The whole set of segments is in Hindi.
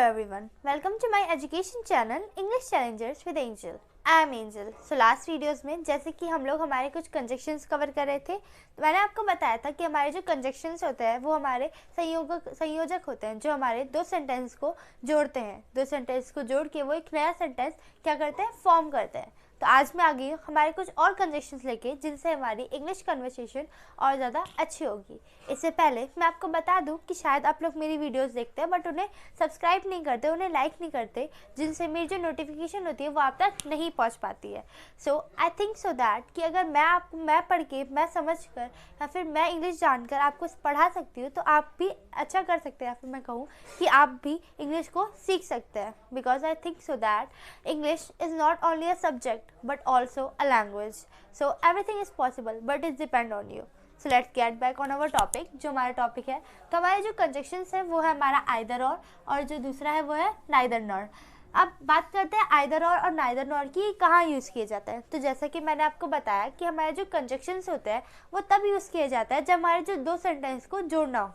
everyone, welcome to my education channel English Challengers with Angel. I am Angel. So last videos में जैसे कि हम लोग हमारे कुछ कंजक्शंस कवर कर रहे थे, तो मैंने आपको बताया था कि हमारे जो कंजक्शंस होते हैं वो हमारे संयोजक होते हैं जो हमारे दो सेंटेंस को जोड़ते हैं। दो सेंटेंस को जोड़ के वो एक नया सेंटेंस क्या करते हैं, फॉर्म करते हैं। तो आज मैं आ गई हूँ हमारे कुछ और कंजक्शंस लेके जिनसे हमारी इंग्लिश कन्वर्सेशन और ज़्यादा अच्छी होगी। इससे पहले मैं आपको बता दूँ कि शायद आप लोग मेरी वीडियोस देखते हैं बट उन्हें सब्सक्राइब नहीं करते, उन्हें लाइक नहीं करते, जिनसे मेरी जो नोटिफिकेशन होती है वो आप तक नहीं पहुँच पाती है। सो आई थिंक सो दैट कि अगर मैं पढ़ के, मैं समझ कर या फिर मैं इंग्लिश जानकर आपको पढ़ा सकती हूँ तो आप भी अच्छा कर सकते हैं, या फिर मैं कहूँ कि आप भी इंग्लिश को सीख सकते हैं। Because I think so that English is not only a subject but also a language. So everything is possible but it depends on you. So let's get back on our topic. जो हमारा टॉपिक है, तो हमारे जो कंजक्शंस है वो है हमारा आइदर और जो दूसरा है वो है नाइदर नॉर। अब बात करते हैं आइदर और नाइदर नॉर की कहाँ यूज़ किए जाते हैं। तो जैसा कि मैंने आपको बताया कि हमारे जो कंजक्शंस होते हैं वो तब यूज़ किए जाता है जब हमारे जो दो सेंटेंस को जोड़ना हो।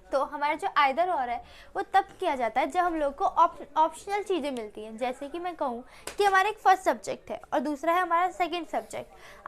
तो हमारा जो आइदर और है वो तब किया जाता है जब हम लोग को ऑप्शनल चीज़ें मिलती हैं। जैसे कि मैं कहूँ कि हमारा एक फर्स्ट सब्जेक्ट है और दूसरा है हमारा सेकंड सब्जेक्ट।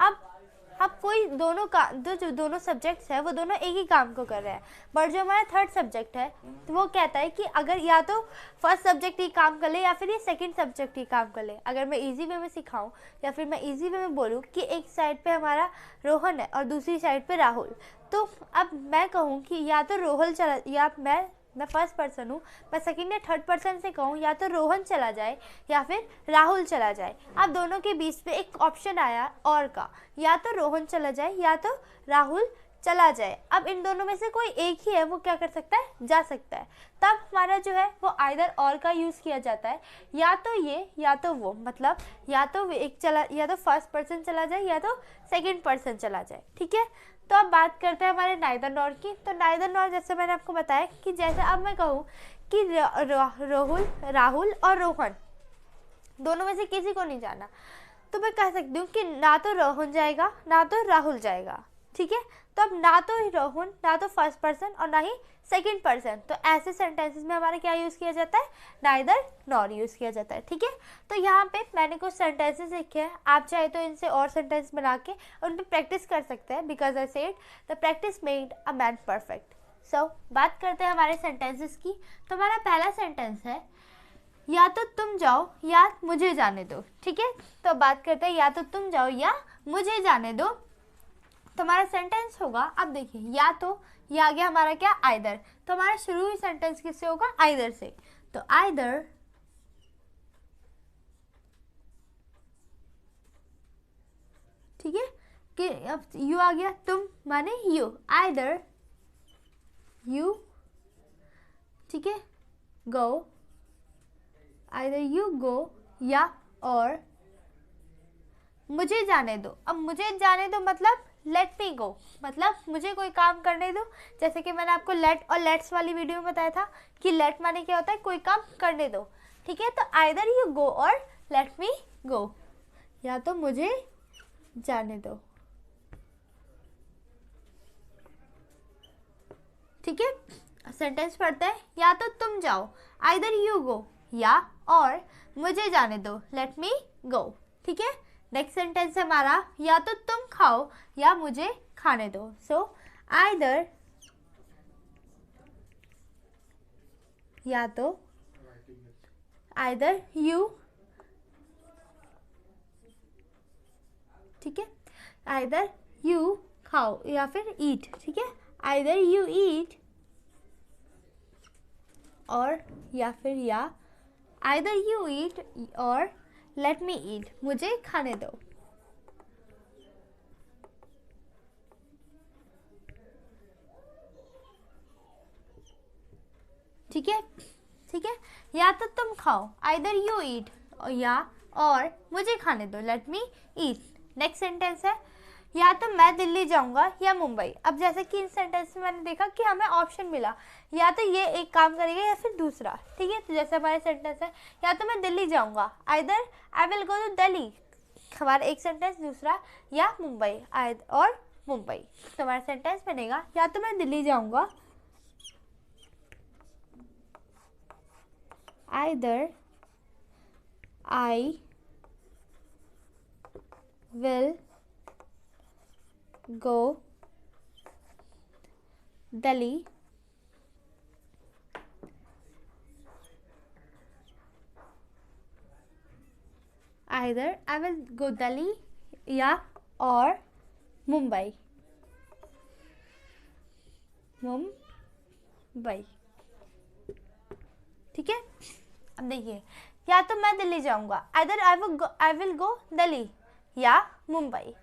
अब कोई दोनों का जो दोनों सब्जेक्ट्स है वो दोनों एक ही काम को कर रहे हैं, बट जो हमारा थर्ड सब्जेक्ट है तो वो कहता है कि अगर या तो फर्स्ट सब्जेक्ट ही काम कर ले या फिर ये सेकंड सब्जेक्ट ही काम कर ले। अगर मैं इजी वे में सिखाऊं या फिर मैं इजी वे में बोलूँ कि एक साइड पे हमारा रोहन है और दूसरी साइड पे राहुल, तो अब मैं कहूँ कि या तो रोहन चला, या मैं फर्स्ट पर्सन हूँ, मैं सेकंड या थर्ड पर्सन से कहूँ या तो रोहन चला जाए या फिर राहुल चला जाए। अब दोनों के बीच पे एक ऑप्शन आया और का, या तो रोहन चला जाए या तो राहुल चला जाए। अब इन दोनों में से कोई एक ही है वो क्या कर सकता है, जा सकता है। तब हमारा जो है वो आइदर और का यूज़ किया जाता है, या तो ये या तो वो, मतलब या तो एक चला, या तो फर्स्ट पर्सन चला जाए या तो सेकंड पर्सन चला जाए। ठीक है, तो अब बात करते हैं हमारे नाइदर नॉर की। तो नाइदर नॉर जैसे मैंने आपको बताया कि जैसे अब मैं कहूँ कि राहुल और रोहन दोनों में से किसी को नहीं जाना, तो मैं कह सकती हूँ कि ना तो रोहन जाएगा ना तो राहुल जाएगा। ठीक है, तो अब ना तो रोहन, ना तो फर्स्ट पर्सन और ना ही सेकंड पर्सन, तो ऐसे सेंटेंसेस में हमारा क्या यूज़ किया जाता है, नाइदर नॉर यूज़ किया जाता है। ठीक है, तो यहाँ पे मैंने कुछ सेंटेंसेस लिखे हैं, आप चाहे तो इनसे और सेंटेंस बना के उन पर प्रैक्टिस कर सकते हैं। Because I said the practice made a man perfect. So बात करते हैं हमारे सेंटेंसेस की। तो हमारा पहला सेंटेंस है या तो तुम जाओ या मुझे जाने दो। ठीक है, तो बात करते हैं या तो तुम जाओ या मुझे जाने दो। तो हमारा सेंटेंस होगा, अब देखिए या तो ये आ गया हमारा क्या, आइदर। तो हमारा शुरू ही सेंटेंस किससे होगा, आइदर से। तो आइदर ठीक है, कि अब यू आ गया, तुम माने यू, आइदर यू, ठीक है, गो, आइदर यू गो या और मुझे जाने दो। अब मुझे जाने दो मतलब लेट मी गो, मतलब मुझे कोई काम करने दो। जैसे कि मैंने आपको लेट और लेट्स वाली वीडियो में बताया था कि लेट माने क्या होता है, कोई काम करने दो। ठीक है, तो आइदर यू गो और लेट मी गो, या तो मुझे जाने दो। ठीक है, सेंटेंस पढ़ते हैं, या तो तुम जाओ, आइदर यू गो, या और मुझे जाने दो, लेट मी गो। ठीक है, नेक्स्ट सेंटेंस है हमारा, या तो तुम खाओ या मुझे खाने दो। सो आइदर, या तो आइदर यू, ठीक है, आइदर यू खाओ या फिर ईट। ठीक है, आइदर यू ईट और या फिर या, आइदर यू ईट और लेट मी ईट, मुझे खाने दो। ठीक है, ठीक है, या तो तुम खाओ, आइदर यू ईट, या और मुझे खाने दो, लेट मी ईट। नेक्स्ट सेंटेंस है, या तो मैं दिल्ली जाऊंगा या मुंबई। अब जैसे कि इन सेंटेंस में मैंने देखा कि हमें ऑप्शन मिला, या तो ये एक काम करेगा या फिर दूसरा। ठीक है, तो जैसे हमारे सेंटेंस है, या तो मैं दिल्ली जाऊंगा, either I will go to Delhi, हमारा एक सेंटेंस, दूसरा या मुंबई, और मुंबई। तो हमारा सेंटेंस बनेगा, या तो मैं दिल्ली जाऊंगा either I will go Delhi either I will go Delhi या और मुंबई ठीक है। अब देखिए, या तो मैं दिल्ली जाऊंगा, either I will go Delhi या मुंबई,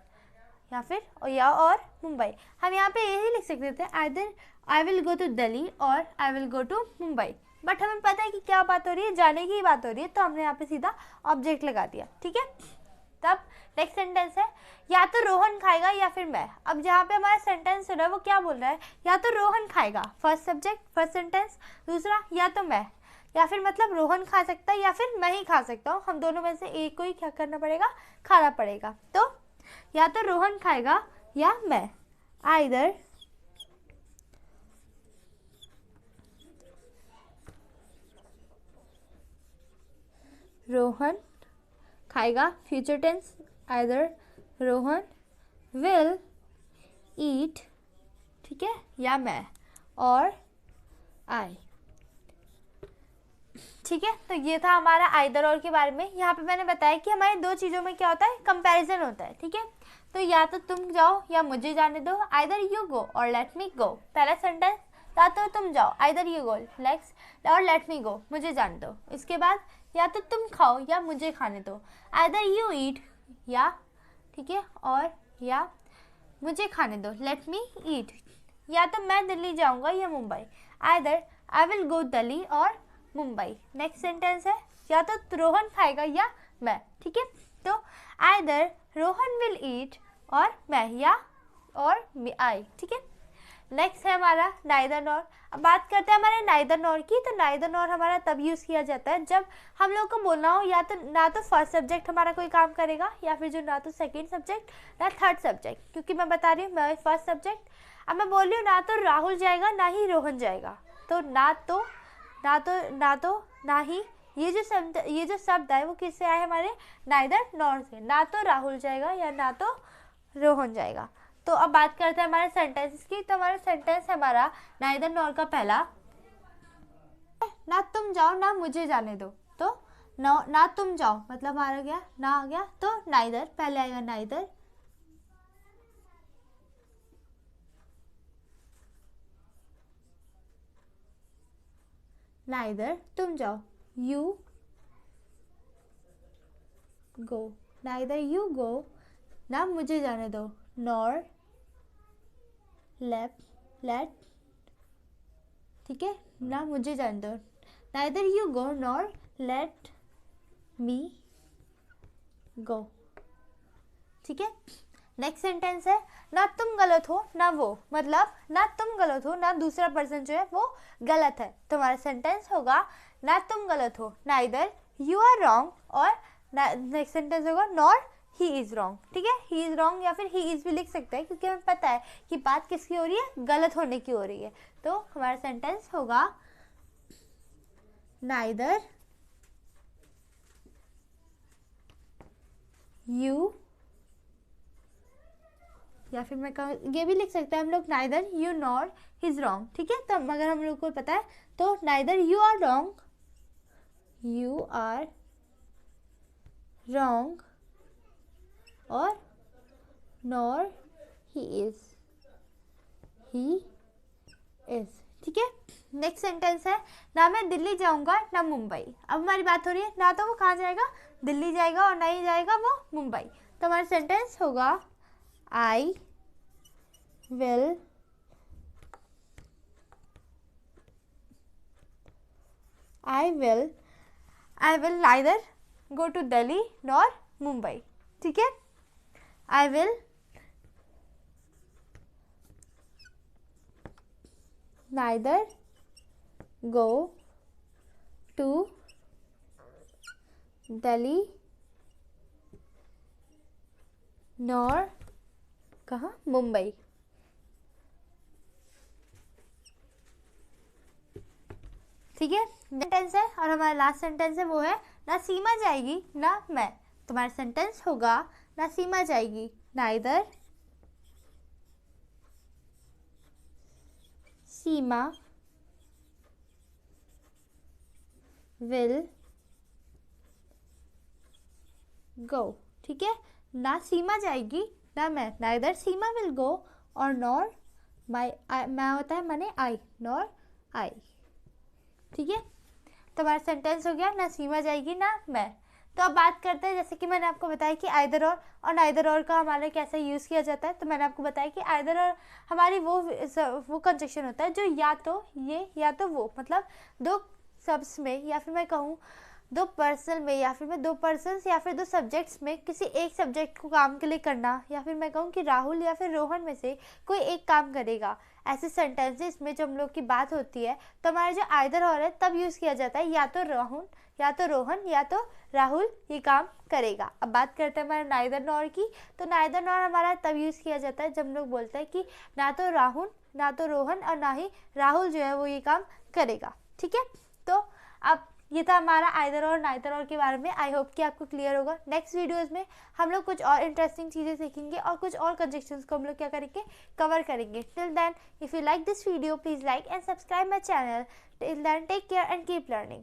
या फिर या और मुंबई। हम यहाँ पे यही लिख सकते थे either I will go to Delhi और I will go to Mumbai, but हमें पता है कि क्या बात हो रही है, जाने की बात हो रही है, तो हमने यहाँ पे सीधा ऑब्जेक्ट लगा दिया। ठीक है, तब नेक्स्ट सेंटेंस है या तो रोहन खाएगा या फिर मैं। अब जहाँ पे हमारा सेंटेंस हो रहा है वो क्या बोल रहा है, या तो रोहन खाएगा, फर्स्ट सब्जेक्ट फर्स्ट सेंटेंस, दूसरा या तो मैं, या फिर मतलब रोहन खा सकता है या फिर मैं ही खा सकता हूँ, हम दोनों में से एक को ही क्या करना पड़ेगा, खाना पड़ेगा। तो या तो रोहन खाएगा या मैं, आइदर रोहन खाएगा future tense, either Rohan will eat, ठीक है, या मैं और आई। ठीक है, तो ये था हमारा आइदर और के बारे में। यहाँ पे मैंने बताया कि हमारे दो चीज़ों में क्या होता है, कंपैरिजन होता है। ठीक है, तो या तो तुम जाओ या मुझे जाने दो, आइदर यू गो और लेट मी गो। पहला सेंटेंस, या तो तुम जाओ, आइदर यू गो नेक्स्ट और लेट मी गो, मुझे जाने दो। इसके बाद या तो तुम खाओ या मुझे खाने दो, आइदर यू ईट या, ठीक है, और या मुझे खाने दो, लेट मी ईट। या तो मैं दिल्ली जाऊंगा या मुंबई, आइदर आई विल गो दिल्ली और मुंबई। नेक्स्ट सेंटेंस है या तो रोहन खाएगा या मैं। ठीक है, तो आइदर रोहन विल ईट और मैं, या और आई। ठीक है, नेक्स्ट है हमारा नाइदर नॉर। अब बात करते हैं हमारे नाइदर नॉर की। तो नाइदर नॉर हमारा तब यूज़ किया जाता है जब हम लोग को बोलना हो या तो ना तो फर्स्ट सब्जेक्ट हमारा कोई काम करेगा, या फिर जो ना तो सेकंड सब्जेक्ट ना थर्ड सब्जेक्ट। क्योंकि मैं बता रही हूँ मैं फर्स्ट सब्जेक्ट, अब मैं बोल रही हूँ ना तो राहुल जाएगा ना ही रोहन जाएगा, तो ना ही, ये जो शब्द है वो किससे आए, हमारे नाइदर नॉर से। ना तो राहुल जाएगा या ना तो रोहन जाएगा। तो अब बात करते हैं हमारे सेंटेंस की। तो हमारा सेंटेंस है हमारा नाइदर नॉर का पहला, ना तुम जाओ ना मुझे जाने दो। तो ना तुम जाओ मतलब हमारा गया ना आ गया, तो नाइदर पहले आएगा, नाइदर तुम जाओ, यू गो, नाइदर यू गो ना मुझे जाने दो, नॉर लेट, ठीक है, ना मुझे जाने दो, neither you go nor let me go. ठीक है, नेक्स्ट सेंटेंस है ना तुम गलत हो ना वो, मतलब ना तुम गलत हो ना दूसरा पर्सन जो है वो गलत है। तो हमारा सेंटेंस होगा ना तुम गलत हो, नाइदर यू आर रॉन्ग, और नेक्स्ट सेंटेंस होगा नॉर ही इज रॉन्ग। ठीक है, ही इज रॉन्ग या फिर ही इज भी लिख सकते हैं, क्योंकि हमें पता है कि बात किसकी हो रही है, गलत होने की हो रही है। तो हमारा सेंटेंस होगा नाइदर यू, या फिर मैं ये भी लिख सकते हैं हम लोग, neither you nor his wrong. ठीक है, तो अगर हम लोग को पता है तो नाइदर यू आर रॉन्ग और नॉर ही इज ठीक है। नेक्स्ट सेंटेंस है ना मैं दिल्ली जाऊंगा ना मुंबई। अब हमारी बात हो रही है ना तो वो कहाँ जाएगा, दिल्ली जाएगा, और ना ही जाएगा वो मुंबई। तो हमारा सेंटेंस होगा I will neither go to Delhi nor Mumbai. ठीक है, I will neither go to Delhi nor कहाँ, मुंबई। ठीक है, सेंटेंस है और हमारा लास्ट सेंटेंस है वो है ना सीमा जाएगी ना मैं। तुम्हारा सेंटेंस होगा ना सीमा जाएगी, नाइदर सीमा विल गो। ठीक है, ना सीमा जाएगी ना मैं, नाइदर सीमा विल गो और नॉर माई, मैं होता है माने आई, नॉर आई। ठीक है, तो हमारा सेंटेंस हो गया ना सीमा जाएगी ना मैं। तो अब बात करते हैं, जैसे कि मैंने आपको बताया कि आइदर और नाइदर और का हमारे कैसे यूज़ किया जाता है। तो मैंने आपको बताया कि आइदर और हमारी वो कंजक्शन होता है जो या तो ये या तो वो, मतलब दो शब्द में, या फिर मैं कहूँ दो पर्सन में, या फिर मैं दो पर्सन्स या फिर दो सब्जेक्ट्स में किसी एक सब्जेक्ट को काम के लिए करना, या फिर मैं कहूँ कि राहुल या फिर रोहन में से कोई एक काम करेगा। ऐसे सेंटेंसेस में जब हम लोग की बात होती है तो हमारा जो आइदर और है तब यूज़ किया जाता है या तो राहुल या तो रोहन या तो राहुल ये काम करेगा। अब बात करते हैं हमारे नाइदर नॉर की। तो नाइदर नॉर हमारा तब यूज़ किया जाता है जब हम लोग बोलते हैं कि ना तो राहुल ना तो रोहन और ना ही राहुल जो है वो ये काम करेगा। ठीक है, तो अब ये था हमारा आइदर और नाइदर और के बारे में। आई होप कि आपको क्लियर होगा। नेक्स्ट वीडियोस में हम लोग कुछ और इंटरेस्टिंग चीज़ें सीखेंगे और कुछ और कंजक्शंस को हम लोग क्या करेंगे, कवर करेंगे। Till then if you like this video please like and subscribe my channel. Till then take care and keep learning.